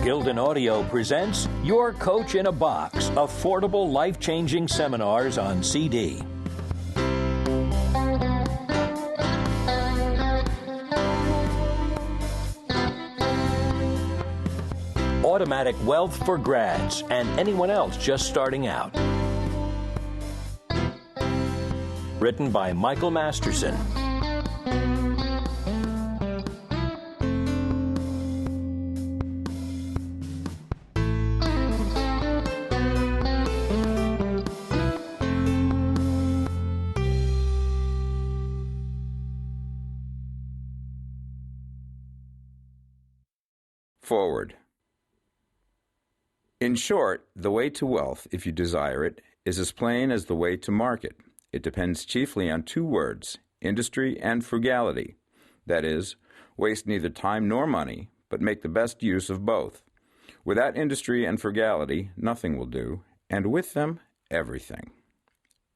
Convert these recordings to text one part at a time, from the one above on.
Gildan Audio presents Your Coach in a Box, affordable, life-changing seminars on CD. Automatic Wealth for Grads and anyone else just starting out. Written by Michael Masterson. Forward. In short, the way to wealth, if you desire it, is as plain as the way to market. It depends chiefly on two words, industry and frugality. That is, waste neither time nor money, but make the best use of both. Without industry and frugality, nothing will do, and with them, everything.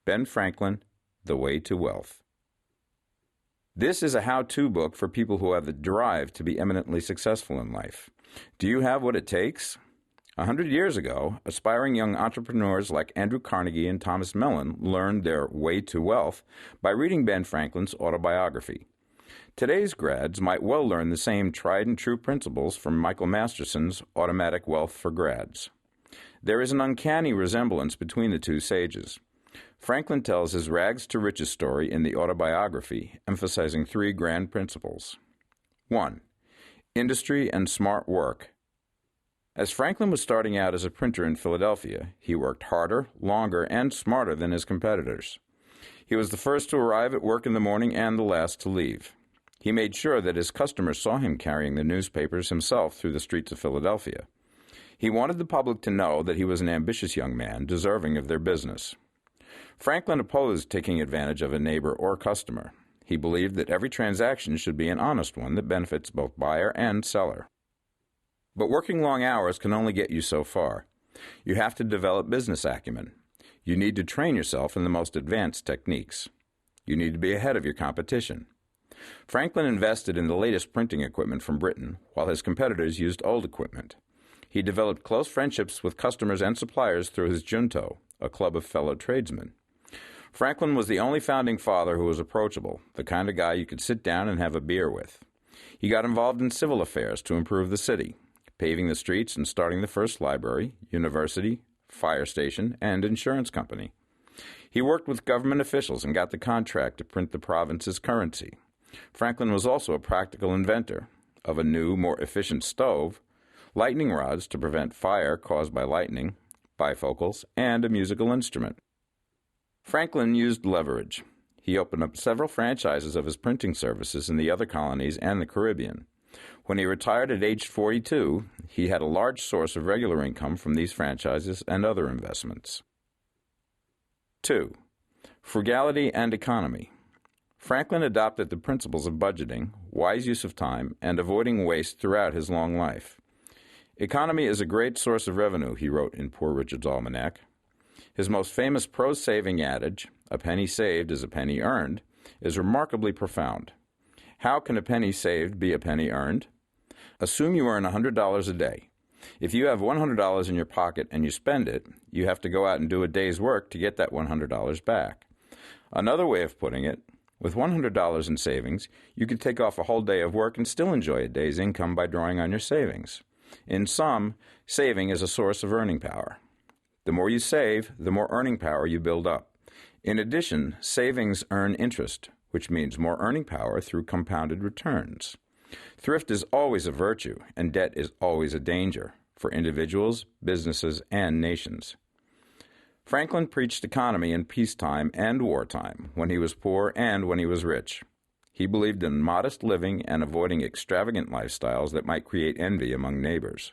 Ben Franklin, The Way to Wealth. This is a how-to book for people who have the drive to be eminently successful in life. Do you have what it takes? 100 years ago, aspiring young entrepreneurs like Andrew Carnegie and Thomas Mellon learned their way to wealth by reading Ben Franklin's autobiography. Today's grads might well learn the same tried-and-true principles from Michael Masterson's Automatic Wealth for Grads. There is an uncanny resemblance between the two sages. Franklin tells his rags-to-riches story in the autobiography, emphasizing three grand principles. 1. Industry and smart work. As Franklin was starting out as a printer in Philadelphia, he worked harder, longer, and smarter than his competitors. He was the first to arrive at work in the morning and the last to leave. He made sure that his customers saw him carrying the newspapers himself through the streets of Philadelphia. He wanted the public to know that he was an ambitious young man, deserving of their business. Franklin opposed taking advantage of a neighbor or customer. He believed that every transaction should be an honest one that benefits both buyer and seller. But working long hours can only get you so far. You have to develop business acumen. You need to train yourself in the most advanced techniques. You need to be ahead of your competition. Franklin invested in the latest printing equipment from Britain, while his competitors used old equipment. He developed close friendships with customers and suppliers through his junto, a club of fellow tradesmen. Franklin was the only founding father who was approachable, the kind of guy you could sit down and have a beer with. He got involved in civil affairs to improve the city, paving the streets and starting the first library, university, fire station, and insurance company. He worked with government officials and got the contract to print the province's currency. Franklin was also a practical inventor of a new, more efficient stove, lightning rods to prevent fire caused by lightning, bifocals, and a musical instrument. Franklin used leverage. He opened up several franchises of his printing services in the other colonies and the Caribbean. When he retired at age 42, he had a large source of regular income from these franchises and other investments. 2. Frugality and economy. Franklin adopted the principles of budgeting, wise use of time, and avoiding waste throughout his long life. Economy is a great source of revenue, he wrote in Poor Richard's Almanac. His most famous prose-saving adage, a penny saved is a penny earned, is remarkably profound. How can a penny saved be a penny earned? Assume you earn $100 a day. If you have $100 in your pocket and you spend it, you have to go out and do a day's work to get that $100 back. Another way of putting it, with $100 in savings, you could take off a whole day of work and still enjoy a day's income by drawing on your savings. In sum, saving is a source of earning power. The more you save, the more earning power you build up. In addition, savings earn interest, which means more earning power through compounded returns. Thrift is always a virtue, and debt is always a danger for individuals, businesses, and nations. Franklin preached economy in peacetime and wartime, when he was poor and when he was rich. He believed in modest living and avoiding extravagant lifestyles that might create envy among neighbors.